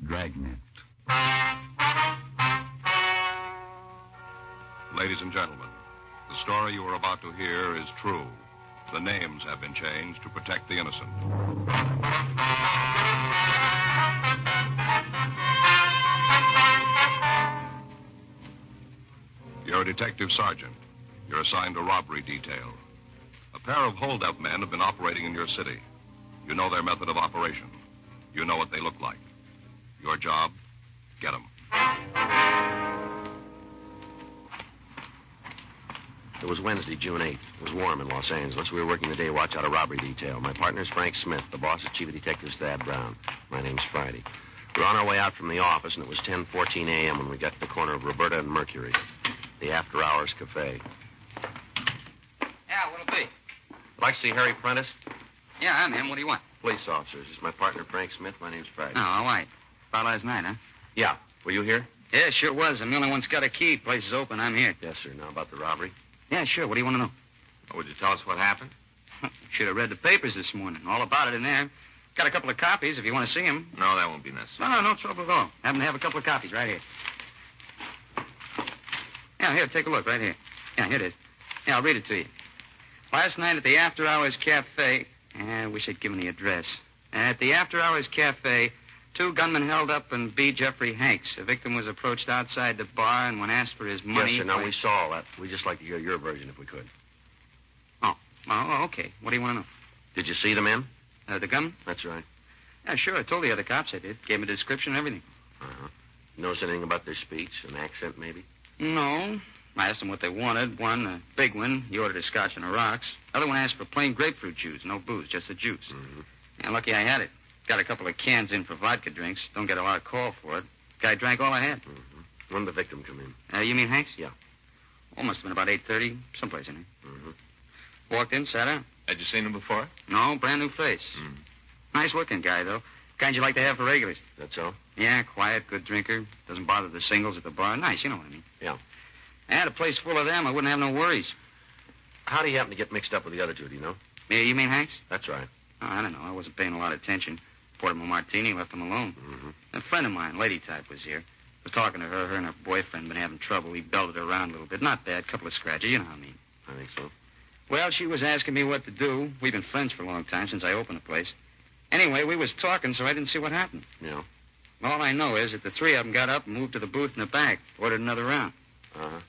Dragnet. Ladies and gentlemen, the story you are about to hear is true. The names have been changed to protect the innocent. You're a detective sergeant. You're assigned a robbery detail. A pair of hold-up men have been operating in your city. You know their method of operation. You know what they look like. Your job, get them. It was Wednesday, June 8th. It was warm in Los Angeles. We were working the day watch out of robbery detail. My partner's Frank Smith. The boss is Chief of Detectives Thad Brown. My name's Friday. We were on our way out from the office, and it was 10:14 a.m. when we got to the corner of Roberta and Mercury, the after-hours cafe. Yeah, what'll be? Like to see Harry Prentice? Yeah, I'm him. What do you want? Police officers. This is my partner, Frank Smith. My name's Friday. Oh, all right. About last night, huh? Yeah. Were you here? Yeah, sure was. I'm the only one that's got a key. Place is open. I'm here. Yes, sir. Now about the robbery? Yeah, sure. What do you want to know? Oh, would you tell us what happened? Should have read the papers this morning. All about it in there. Got a couple of copies if you want to see them. No, that won't be necessary. No trouble at all. Happen to have a couple of copies right here. Yeah, here, take a look right here. Yeah, here it is. Yeah, I'll read it to you. Last night at the After Hours Cafe... I wish I'd given the address. At the After Hours Cafe, 2 gunmen held up and beat Jeffrey Hanks. The victim was approached outside the bar, and when asked for his money... Yes, sir. Now, we saw all that. We'd just like to hear your version if we could. Oh, okay. What do you want to know? Did you see the men? The gunmen? That's right. Yeah, sure. I told the other cops I did. Gave them a description and everything. Uh-huh. Notice anything about their speech? An accent, maybe? No. I asked them what they wanted. One, a big one, he ordered a scotch and a rocks. Other one asked for plain grapefruit juice. No booze, just the juice. Mm-hmm. Yeah, lucky I had it. Got a couple of cans in for vodka drinks. Don't get a lot of call for it. Guy drank all I had. Mm-hmm. When did the victim come in? You mean Hanks? Yeah. Oh, must have been about 8:30, someplace in there. Mm-hmm. Walked in, sat down. Had you seen him before? No, brand new face. Mm. Nice-looking guy, though. Kind you like to have for regulars. That's so? Yeah, quiet, good drinker. Doesn't bother the singles at the bar. Nice, you know what I mean. Yeah. I had a place full of them. I wouldn't have no worries. How do you happen to get mixed up with the other two, do you know? Yeah, you mean Hanks? That's right. Oh, I don't know. I wasn't paying a lot of attention. Poured him a martini, left him alone. Mm-hmm. A friend of mine, lady type, was here. Was talking to her. Her and her boyfriend been having trouble. He belted her around a little bit. Not bad. Couple of scratches. You know what I mean. I think so. Well, she was asking me what to do. We've been friends for a long time, since I opened the place. Anyway, we was talking, so I didn't see what happened. Yeah. All I know is that the 3 of them got up and moved to the booth in the back. Ordered another round. Uh-huh.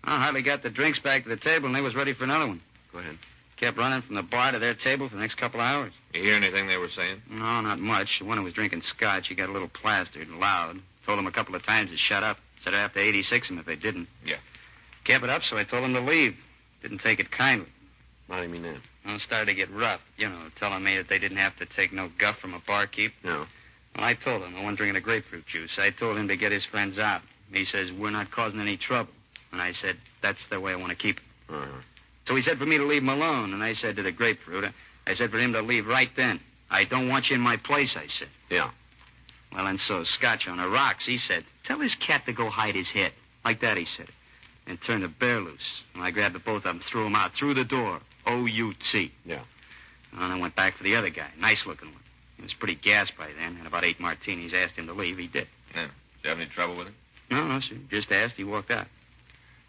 I hardly got the drinks back to the table, and they was ready for another one. Go ahead. Kept running from the bar to their table for the next couple of hours. You hear anything they were saying? No, not much. The one who was drinking scotch, he got a little plastered, loud. Told him a couple of times to shut up. Said I'd have to 86 him if they didn't. Yeah. Kept it up, so I told him to leave. Didn't take it kindly. How do you mean that? Well, it started to get rough, telling me that they didn't have to take no guff from a barkeep. No. Well, I told him, the one drinking the grapefruit juice. I told him to get his friends out. He says, we're not causing any trouble. And I said, that's the way I want to keep it. Uh-huh. So he said for me to leave him alone. And I said to the grapefruit, I said for him to leave right then. I don't want you in my place, I said. Yeah. Well, and so Scotch on the rocks, he said, tell his cat to go hide his head. Like that, he said. And turned the bear loose. And I grabbed the both of them, threw them out through the door. O-U-T. Yeah. And I went back for the other guy. Nice-looking one. He was pretty gassed by then. Had about 8 martinis. Asked him to leave. He did. Yeah. Did you have any trouble with him? No, sir. Just asked. He walked out.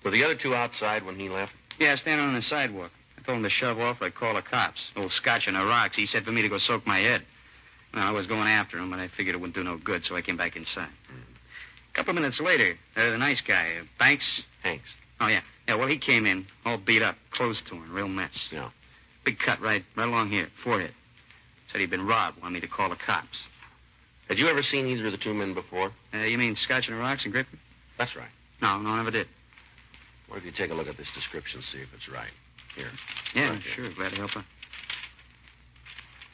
Were the other 2 outside when he left? Yeah, standing on the sidewalk. I told him to shove off or I'd call the cops. Old Scotch on the rocks. He said for me to go soak my head. Well, I was going after him, but I figured it wouldn't do no good, so I came back inside. A couple of minutes later, the nice guy, Banks. Hanks. Oh, yeah. Yeah, well, he came in, all beat up, clothes torn, real mess. Yeah. Big cut right along here, forehead. Said he'd been robbed, wanted me to call the cops. Had you ever seen either of the 2 men before? You mean Scotch and the rocks and Griffin? That's right. No, never did. What if you take a look at this description, see if it's right? Here. Yeah, right sure. Glad to help out.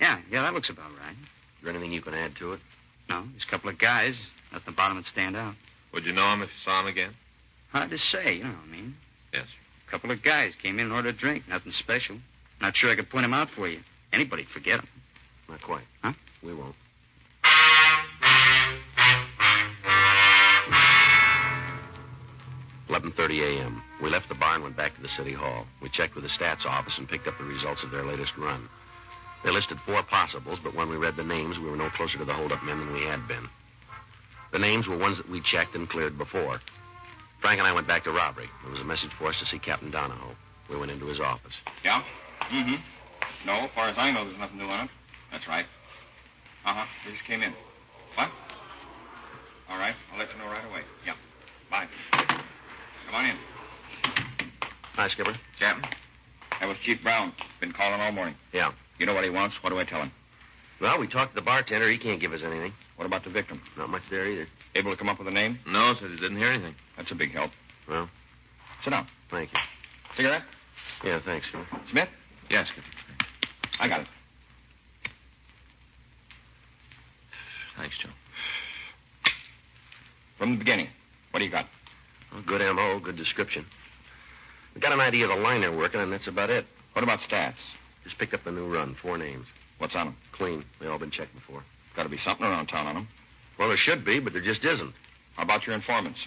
Yeah, that looks about right. Is there anything you can add to it? No, there's a couple of guys. At the bottom would stand out. Would you know him if you saw him again? Hard to say, you know what I mean. Yes. A couple of guys came in and ordered a drink. Nothing special. Not sure I could point him out for you. Anybody'd forget him. Not quite. Huh? We won't. 11:30 a.m. We left the bar and went back to the city hall. We checked with the stats office and picked up the results of their latest run. They listed 4 possibles, but when we read the names, we were no closer to the hold-up men than we had been. The names were ones that we'd checked and cleared before. Frank and I went back to robbery. There was a message for us to see Captain Donahoe. We went into his office. Yeah? Mm-hmm. No, as far as I know, there's nothing new on it. That's right. Uh-huh. They just came in. What? All right. I'll let you know right away. Yeah. Bye. Come on in. Hi, Skipper. Captain, that was Chief Brown. Been calling all morning. Yeah. You know what he wants? What do I tell him? Well, we talked to the bartender. He can't give us anything. What about the victim? Not much there either. Able to come up with a name? No, said he didn't hear anything. That's a big help. Well, Sit down. thank you. Cigarette? Yeah, thanks, Skipper. Smith? Yes, Skipper. I got it. Thanks, Joe. From the beginning, what do you got? Well, good M.O., good description. We got an idea of the line they're working, and that's about it. What about stats? Just picked up the new run, 4 names. What's on them? Clean. They all been checked before. Got to be something around town on them. Well, there should be, but there just isn't. How about your informants?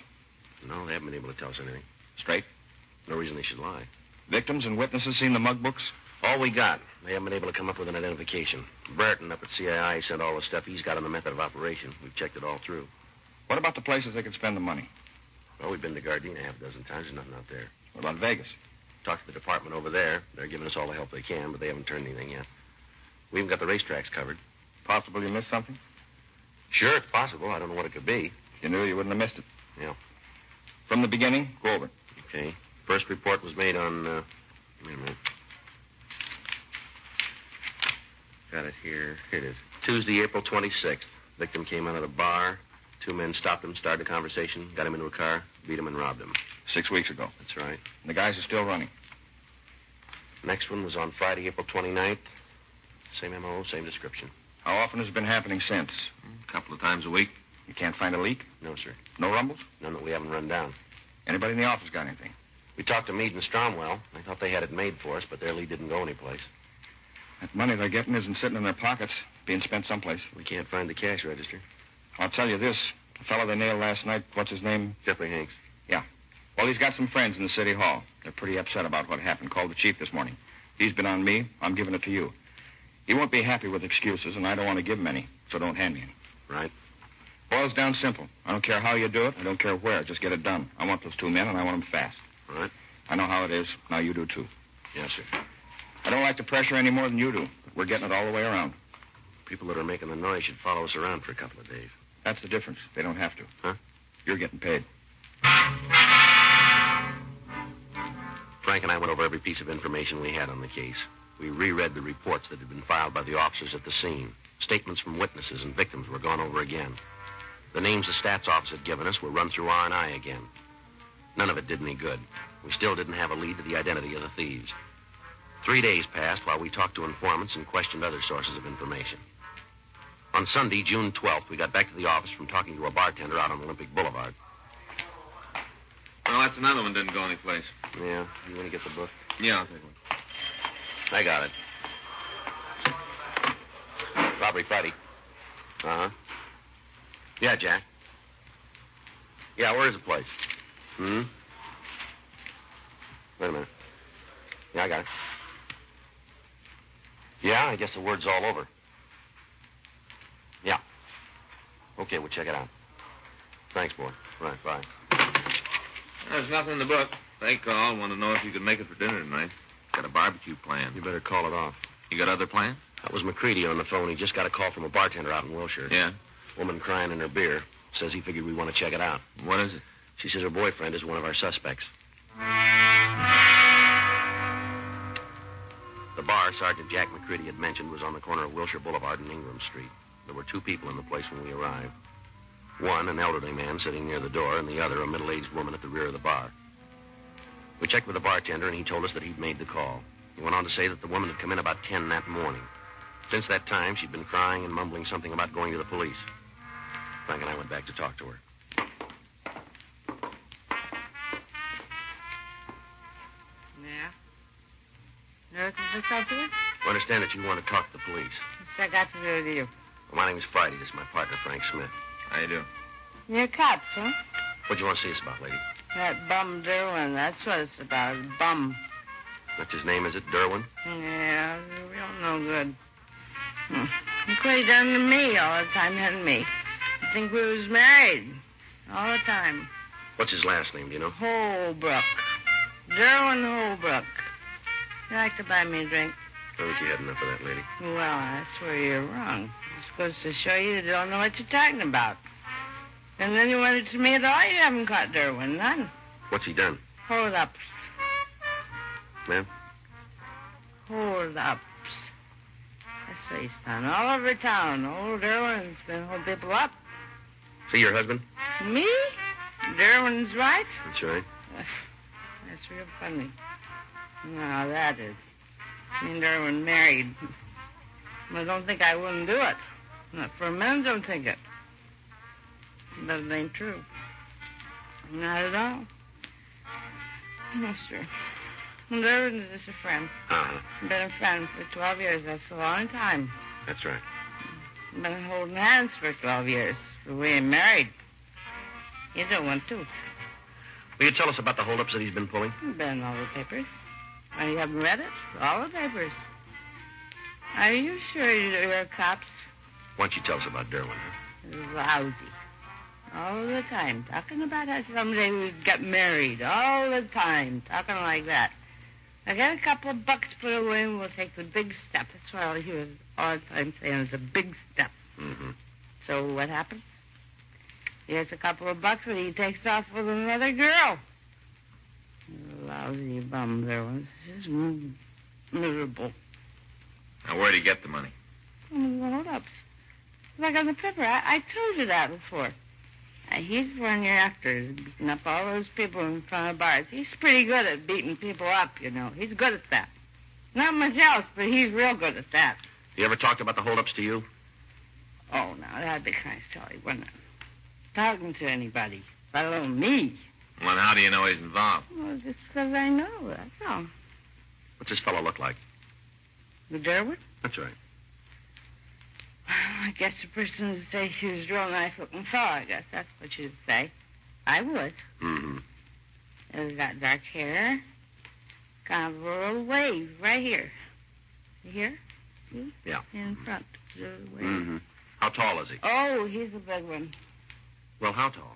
No, they haven't been able to tell us anything. Straight? No reason they should lie. Victims and witnesses seen the mug books? All we got. They haven't been able to come up with an identification. Burton up at CII sent all the stuff he's got on the method of operation. We've checked it all through. What about the places they could spend the money? Well, we've been to Gardena half a dozen times. There's nothing out there. What about Vegas? Talked to the department over there. They're giving us all the help they can, but they haven't turned anything yet. We even got the racetracks covered. Possible you missed something? Sure, it's possible. I don't know what it could be. If you knew, you wouldn't have missed it. Yeah. From the beginning, go over it. Okay. First report was made on, wait a minute. Got it here. Here it is. Tuesday, April 26th. Victim came out of the bar. 2 men stopped him, started a conversation, got him into a car, beat him, and robbed him. 6 weeks ago. That's right. And the guys are still running. Next one was on Friday, April 29th. Same M.O., same description. How often has it been happening since? A couple of times a week. You can't find a leak? No, sir. No rumbles? None that we haven't run down. Anybody in the office got anything? We talked to Meade and Stromwell. They thought they had it made for us, but their lead didn't go anyplace. That money they're getting isn't sitting in their pockets, being spent someplace. We can't find the cash register. I'll tell you this. The fellow they nailed last night, what's his name? Jeffrey Hanks. Yeah. Well, he's got some friends in the city hall. They're pretty upset about what happened. Called the chief this morning. He's been on me. I'm giving it to you. He won't be happy with excuses, and I don't want to give him any, so don't hand me any. Right. Boils down simple. I don't care how you do it. I don't care where. Just get it done. I want those 2 men, and I want them fast. All right. I know how it is. Now you do, too. Yes, sir. I don't like the pressure any more than you do. But we're getting it all the way around. People that are making the noise should follow us around for a couple of days. That's the difference. They don't have to. Huh? You're getting paid. Frank and I went over every piece of information we had on the case. We reread the reports that had been filed by the officers at the scene. Statements from witnesses and victims were gone over again. The names the stats office had given us were run through R&I again. None of it did any good. We still didn't have a lead to the identity of the thieves. 3 days passed while we talked to informants and questioned other sources of information. On Sunday, June 12th, we got back to the office from talking to a bartender out on Olympic Boulevard. Well, that's another one didn't go anyplace. Yeah, you want to get the book? Yeah, I'll take one. I got it. Robbery Friday. Uh-huh. Yeah, Jack. Yeah, where is the place? Hmm? Wait a minute. Yeah, I got it. Yeah, I guess the word's all over. Yeah. Okay, we'll check it out. Thanks, boy. Right, bye. There's nothing in the book. They called, want to know if you could make it for dinner tonight. Got a barbecue planned. You better call it off. You got other plans? That was McCready on the phone. He just got a call from a bartender out in Wilshire. Yeah. Woman crying in her beer. Says he figured we want to check it out. What is it? She says her boyfriend is one of our suspects. The bar Sergeant Jack McCready had mentioned was on the corner of Wilshire Boulevard and Ingram Street. There were 2 people in the place when we arrived. One, an elderly man sitting near the door, and the other, a middle-aged woman at the rear of the bar. We checked with the bartender, and he told us that he'd made the call. He went on to say that the woman had come in about 10 that morning. Since that time, she'd been crying and mumbling something about going to the police. Frank and I went back to talk to her. Yeah? Looking for something? I understand that you want to talk to the police. What's that got to do with you? Well, my name's Friday. This is my partner, Frank Smith. How you do? You're cops, huh? What do you want to see us about, lady? That bum Derwin, that's what it's about. Bum. That's his name, is it? Derwin? Yeah, real no good. Look what he done to me all the time, hadn't me? think we was married. All the time. What's his last name, do you know? Holbrook. Derwin Holbrook. You like to buy me a drink? I think you had enough of that, lady. Well, that's where you're wrong. It's supposed to show you don't know what you're talking about. And then you wanted to me at all. You haven't caught Derwin. None. What's he done? Hold ups. Ma'am? Hold ups. That's what he's done. All over town. Old Derwin's been holding people up. See your husband? Me? Derwin's right? That's right. That's real funny. No, that is. Me and Derwin married. I don't think I wouldn't do it. Not for a minute, don't think it. But it ain't true. Not at all. No, sir. Derwin is just a friend. Uh-huh. Been a friend for 12 years. That's a long time. That's right. Been holding hands for 12 years. But we ain't married. You don't want to. Will you tell us about the holdups that he's been pulling? Been in all the papers. Oh, you haven't read it? All the papers. Are you sure you're cops? Why don't you tell us about Derwin, huh? Lousy. All the time. Talking about how someday we'd get married. All the time. Talking like that. I got a couple of bucks put away and we'll take the big step. That's what he was all the time saying. It's a big step. Mm-hmm. So what happens? He has a couple of bucks and he takes off with another girl. Lousy bum there was. Just miserable. Now, where'd he get the money? From the hold-ups. Like on the paper. I told you that before. He's the one you're after, beating up all those people in front of bars. He's pretty good at beating people up, you know. He's good at that. Not much else, but he's real good at that. You ever talked about the holdups to you? Oh, now, that'd be kind of silly, wouldn't it? Talking to anybody, let alone me. Well, how do you know he's involved? Well, just because I know, that's all. What's this fellow look like? The Derwin? That's right. I guess the person would say she was a real nice-looking fellow. I guess that's what you'd say. I would. Mm-hmm. He's got dark hair. Kind of a little wave right here. You hear? See? Yeah. In front. The wave. Mm-hmm. How tall is he? Oh, he's a big one. Well, how tall?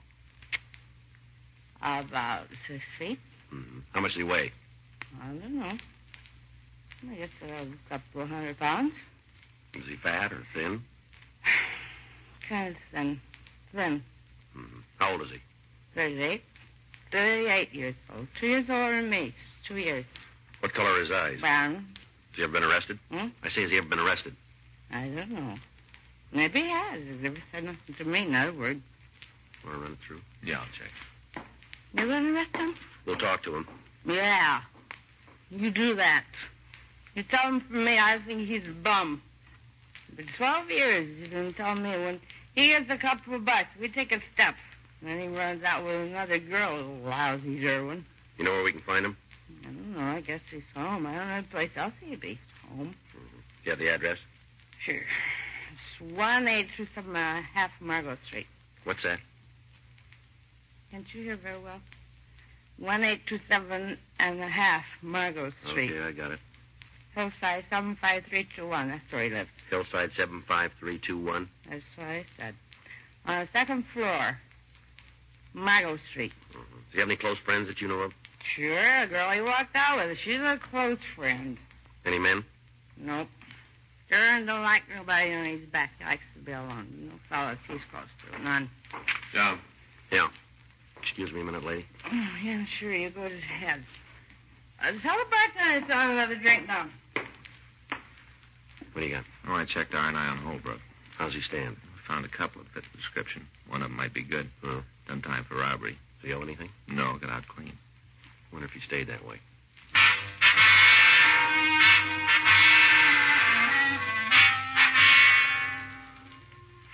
About 6 feet. Mm-hmm. How much does he weigh? I don't know. I guess a couple of 100 pounds. Is he fat or thin? Kind of thin. Thin. Mm-hmm. How old is he? 38. 38 years old. 2 years older than me. 2 years. What color are his eyes? Brown. Has he ever been arrested? Hmm? I say, has he ever been arrested? I don't know. Maybe he has. He's never said nothing to me, not a word. Want to run it through? Yeah, I'll check. You going to arrest him? We'll talk to him. Yeah. You do that. You tell him from me I think he's a bum. For 12 years, he's been telling me when he gets a couple of bucks, we take a step. And then he runs out with another girl, lousy Derwin. You know where we can find him? I don't know. I guess he's home. I don't know any place else he'd be. Home. Mm-hmm. You have the address? Sure. It's 1827 half Margot Street. What's that? Can't you hear very well? 1827 and a half Margot Street. Okay, I got it. Hillside 75321. That's where he lives. Hillside 75321. That's what I said. On the second floor, Margot Street. Mm-hmm. Does he have any close friends that you know of? Sure, a girl he walked out with. She's a close friend. Any men? Nope. Sure don't like nobody on his back. He likes to be alone. No fellas he's close to. None. John. Yeah. Excuse me a minute, lady. Oh, yeah, sure. You go to his head. Tell the bartender to throw another drink down. What do you got? Oh, I checked R&I on Holbrook. How's he stand? I found a couple that fit the description. One of them might be good. Oh. Done time for robbery. Does he owe anything? No, got out clean. Wonder if he stayed that way.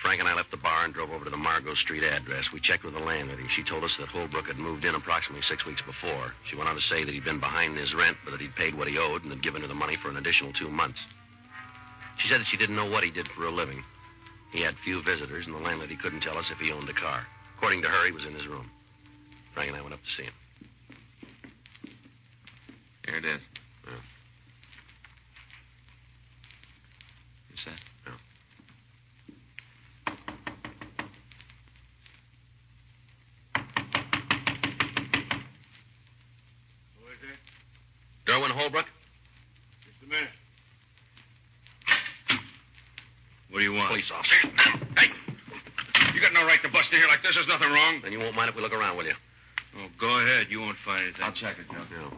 Frank and I left the bar and drove over to the Margot Street address. We checked with the landlady. She told us that Holbrook had moved in approximately 6 weeks before. She went on to say that he'd been behind in his rent, but that he'd paid what he owed and had given her the money for an additional 2 months. She said that she didn't know what he did for a living. He had few visitors, and the landlady couldn't tell us if he owned a car. According to her, he was in his room. Frank and I went up to see him. Here it is. Yeah. You said? Yeah. Holbrook? Just a minute. What do you want? Police officer. Hey! You got no right to bust in here like this. There's nothing wrong. Then you won't mind if we look around, will you? Oh, go ahead. You won't find anything. I'll check it, Joe. No.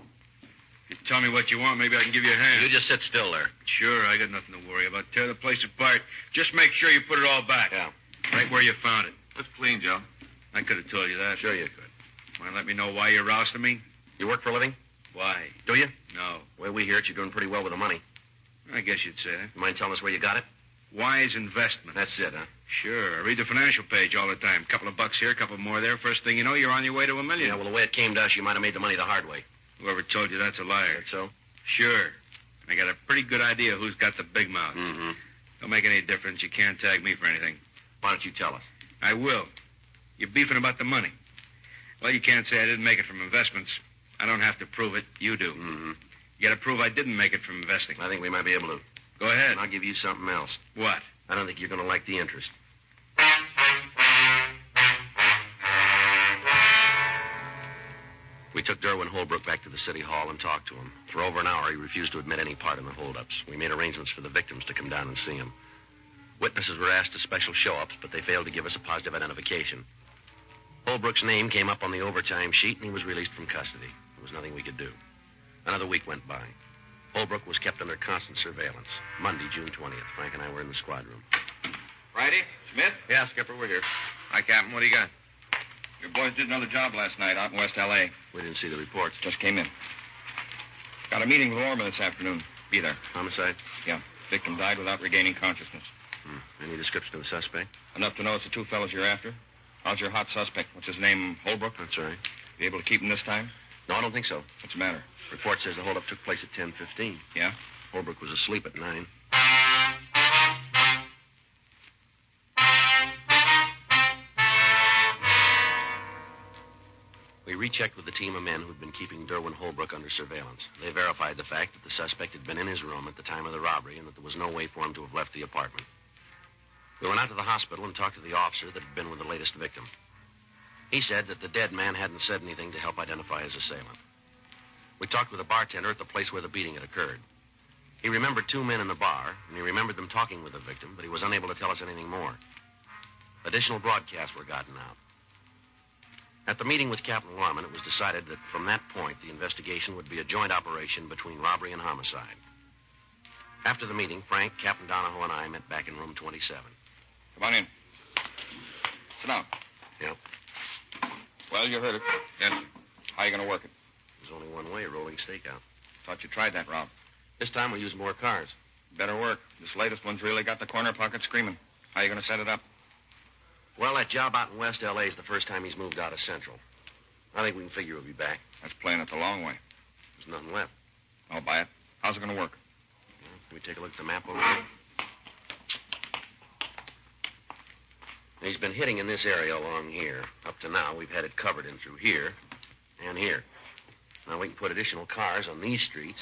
You tell me what you want. Maybe I can give you a hand. You just sit still there. Sure, I got nothing to worry about. Tear the place apart. Just make sure you put it all back. Yeah. Right where you found it. Looks clean, Joe. I could have told you that. Sure you could. Want to let me know why you're rousting me? You work for a living? Why? Do you? No. The way we hear it, you're doing pretty well with the money. I guess you'd say that. You mind telling us where you got it? Wise investment. That's it, huh? Sure. I read the financial page all the time. Couple of bucks here, couple more there. First thing you know, you're on your way to $1 million. Yeah, well, the way it came to us, you might have made the money the hard way. Whoever told you that's a liar. That's so? Sure. I got a pretty good idea who's got the big mouth. Mm-hmm. Don't make any difference. You can't tag me for anything. Why don't you tell us? I will. You're beefing about the money. Well, you can't say I didn't make it from investments. I don't have to prove it. You do. Mm-hmm. You got to prove I didn't make it from investing. I think we might be able to. Go ahead. And I'll give you something else. What? I don't think you're going to like the interest. We took Derwin Holbrook back to the city hall and talked to him. For over an hour, he refused to admit any part in the holdups. We made arrangements for the victims to come down and see him. Witnesses were asked to special show-ups, but they failed to give us a positive identification. Holbrook's name came up on the overtime sheet, and he was released from custody. There was nothing we could do. Another week went by. Holbrook was kept under constant surveillance. Monday, June 20th. Frank and I were in the squad room. Friday? Smith? Yeah, Skipper, we're here. Hi, Captain. What do you got? Your boys did another job last night out in West L.A. We didn't see the reports. Just came in. Got a meeting with Orman this afternoon. Be there. Homicide? Yeah. Victim died without regaining consciousness. Any description of the suspect? Enough to know it's the two fellows you're after. How's your hot suspect? What's his name? Holbrook? That's right. Be able to keep him this time? No, I don't think so. What's the matter? Report says the holdup took place at 10:15. Yeah? Holbrook was asleep at 9. We rechecked with the team of men who'd been keeping Derwin Holbrook under surveillance. They verified the fact that the suspect had been in his room at the time of the robbery and that there was no way for him to have left the apartment. We went out to the hospital and talked to the officer that had been with the latest victim. He said that the dead man hadn't said anything to help identify his assailant. We talked with a bartender at the place where the beating had occurred. He remembered two men in the bar, and he remembered them talking with the victim, but he was unable to tell us anything more. Additional broadcasts were gotten out. At the meeting with Captain Lorman, it was decided that from that point, the investigation would be a joint operation between robbery and homicide. After the meeting, Frank, Captain Donahoe, and I met back in room 27. Come on in. Sit down. Yeah. Well, you heard it. Yes, sir. How are you going to work it? There's only one way, rolling stakeout. Thought you tried that, Rob. This time we'll use more cars. Better work. This latest one's really got the corner pocket screaming. How are you going to set it up? Well, that job out in West L.A. is the first time he's moved out of Central. I think we can figure he'll be back. That's playing it the long way. There's nothing left. I'll buy it. How's it going to work? Well, can we take a look at the map over here? He's been hitting in this area along here. Up to now, we've had it covered in through here and here. Now we can put additional cars on these streets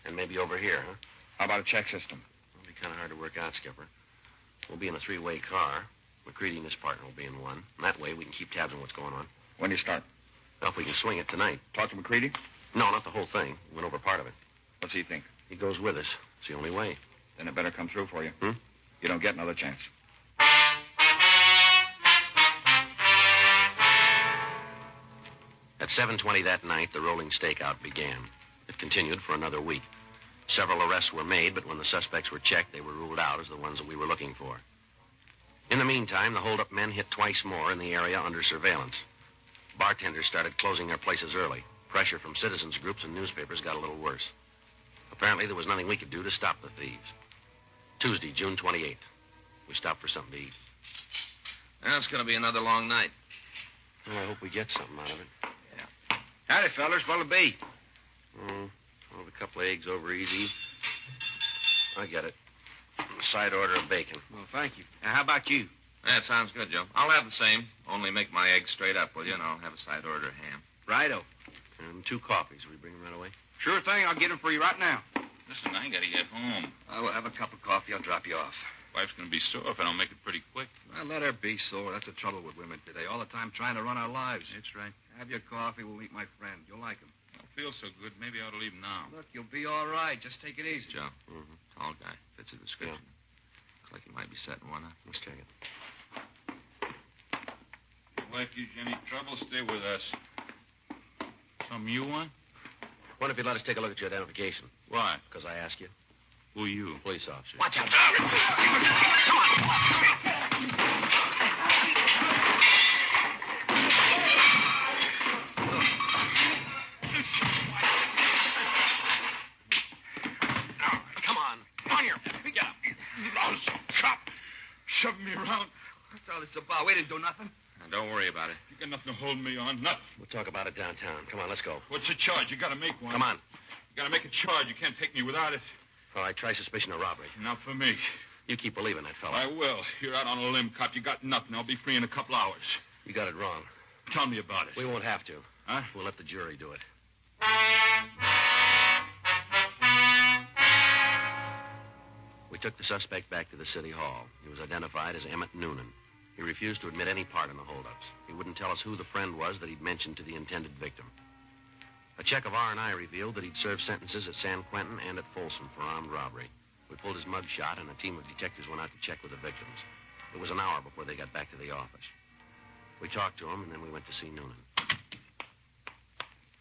and maybe over here, huh? How about a check system? It'll be kind of hard to work out, Skipper. We'll be in a three-way car. McCready and his partner will be in one. And that way we can keep tabs on what's going on. When do you start? Well, if we can swing it tonight. Talk to McCready? No, not the whole thing. We went over part of it. What's he think? He goes with us. It's the only way. Then it better come through for you. Hmm? You don't get another chance. At 7:20 that night, the rolling stakeout began. It continued for another week. Several arrests were made, but when the suspects were checked, they were ruled out as the ones that we were looking for. In the meantime, the hold-up men hit twice more in the area under surveillance. Bartenders started closing their places early. Pressure from citizens groups and newspapers got a little worse. Apparently, there was nothing we could do to stop the thieves. Tuesday, June 28th. We stopped for something to eat. Well, it's going to be another long night. I hope we get something out of it. Howdy, fellas. What'll it be? I'll have a couple of eggs over easy. I get it. A side order of bacon. Well, thank you. Now, how about you? That sounds good, Joe. I'll have the same. Only make my eggs straight up, will you? And I'll have a side order of ham. Righto. And 2 coffees. We bring them right away? Sure thing. I'll get them for you right now. Listen, I gotta get home. I will have a cup of coffee. I'll drop you off. Wife's gonna be sore if I don't make it pretty quick. Well, let her be sore. That's the trouble with women today. All the time trying to run our lives. That's right. Have your coffee. We'll meet my friend. You'll like him. Well, feel so good. Maybe I ought to leave now. Look, you'll be all right. Just take it easy. Joe. Tall guy. Fits the description. Looks like he might be setting one up. Let's take it. If wife gives you any trouble, stay with us. Something you want? Wonder if you'd let us take a look at your identification. Why? Because I asked you. Who are you? Police officer. Watch out. Come on. On your feet. Get up. Lousy cop. Shoving me around. What's all this about? We didn't do nothing. Now, don't worry about it. You got nothing to hold me on. Nothing. We'll talk about it downtown. Come on, let's go. What's the charge? You got to make one. Come on. You got to make a charge. You can't take me without it. All right, try suspicion of robbery. Not for me. You keep believing that fella. I will. You're out on a limb, cop. You got nothing. I'll be free in a couple hours. You got it wrong. Tell me about it. We won't have to. Huh? We'll let the jury do it. We took the suspect back to the city hall. He was identified as Emmett Noonan. He refused to admit any part in the holdups. He wouldn't tell us who the friend was that he'd mentioned to the intended victim. A check of R&I revealed that he'd served sentences at San Quentin and at Folsom for armed robbery. We pulled his mug shot, and a team of detectives went out to check with the victims. It was an hour before they got back to the office. We talked to him, and then we went to see Noonan.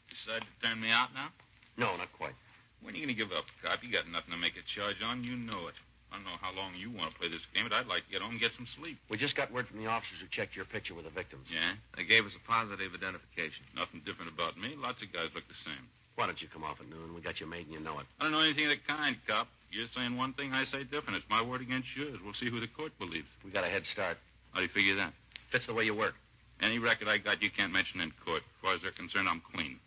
Decide to turn me out now? No, not quite. When are you going to give up, cop? You got nothing to make a charge on. You know it. I don't know how long you want to play this game, but I'd like to get home and get some sleep. We just got word from the officers who checked your picture with the victims. Yeah? They gave us a positive identification. Nothing different about me. Lots of guys look the same. Why don't you come off at noon? We got you made and you know it. I don't know anything of the kind, cop. You're saying one thing, I say different. It's my word against yours. We'll see who the court believes. We got a head start. How do you figure that? Fits the way you work. Any record I got, you can't mention in court. As far as they're concerned, I'm clean.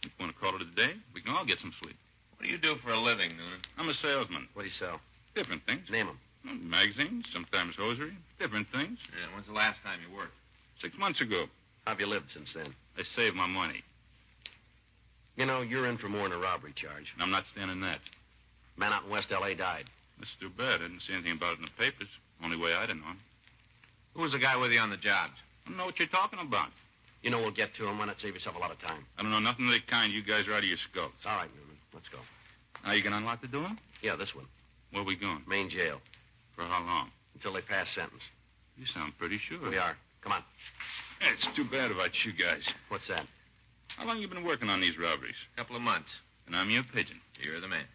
If you want to call it a day, we can all get some sleep. What do you do for a living, Noonan? I'm a salesman. What do you sell? Different things. Name them. Magazines, sometimes hosiery. Different things. Yeah, when's the last time you worked? 6 months ago. How have you lived since then? I saved my money. You know, you're in for more than a robbery charge. And I'm not standing that. Man out in West L.A. died. That's too bad. I didn't see anything about it in the papers. Only way I'd have known. Who was the guy with you on the job? I don't know what you're talking about. You know we'll get to him. Why not save yourself a lot of time? I don't know nothing of the kind. You guys are out of your skulls. All right, Newman. Let's go. Now, you can unlock the door? Yeah, this one. Where are we going? Main jail. For how long? Until they pass sentence. You sound pretty sure. We are. Come on. It's too bad about you guys. What's that? How long you been working on these robberies? A couple of months. And I'm your pigeon. You're the man.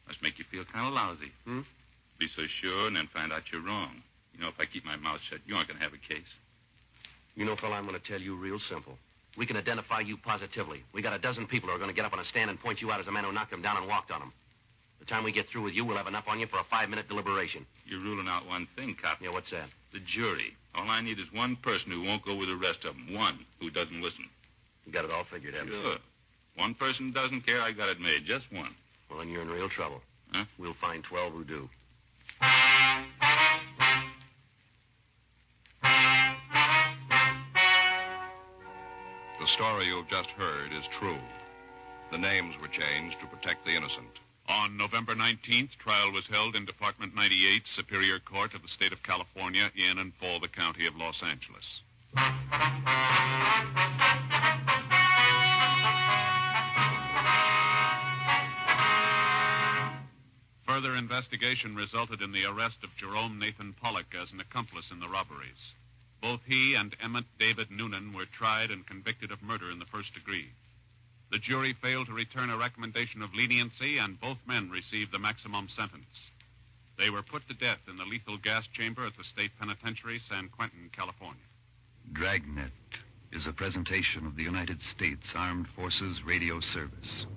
Must make you feel kind of lousy. Be so sure and then find out you're wrong. You know, if I keep my mouth shut, you aren't going to have a case. You know, fella, I'm going to tell you real simple. We can identify you positively. We got a dozen people who are going to get up on a stand and point you out as the man who knocked him down and walked on him. The time we get through with you, we'll have enough on you for a 5-minute deliberation. You're ruling out one thing, cop. Yeah, what's that? The jury. All I need is one person who won't go with the rest of them. One who doesn't listen. You got it all figured, haven't you? Sure. One person doesn't care, I got it made. Just one. Well, then you're in real trouble. Huh? We'll find 12 who do. The story you've just heard is true. The names were changed to protect the innocent. On November 19th, trial was held in Department 98, Superior Court of the State of California, in and for the County of Los Angeles. Further investigation resulted in the arrest of Jerome Nathan Pollock as an accomplice in the robberies. Both he and Emmett David Noonan were tried and convicted of murder in the first degree. The jury failed to return a recommendation of leniency, and both men received the maximum sentence. They were put to death in the lethal gas chamber at the State Penitentiary, San Quentin, California. Dragnet is a presentation of the United States Armed Forces Radio Service.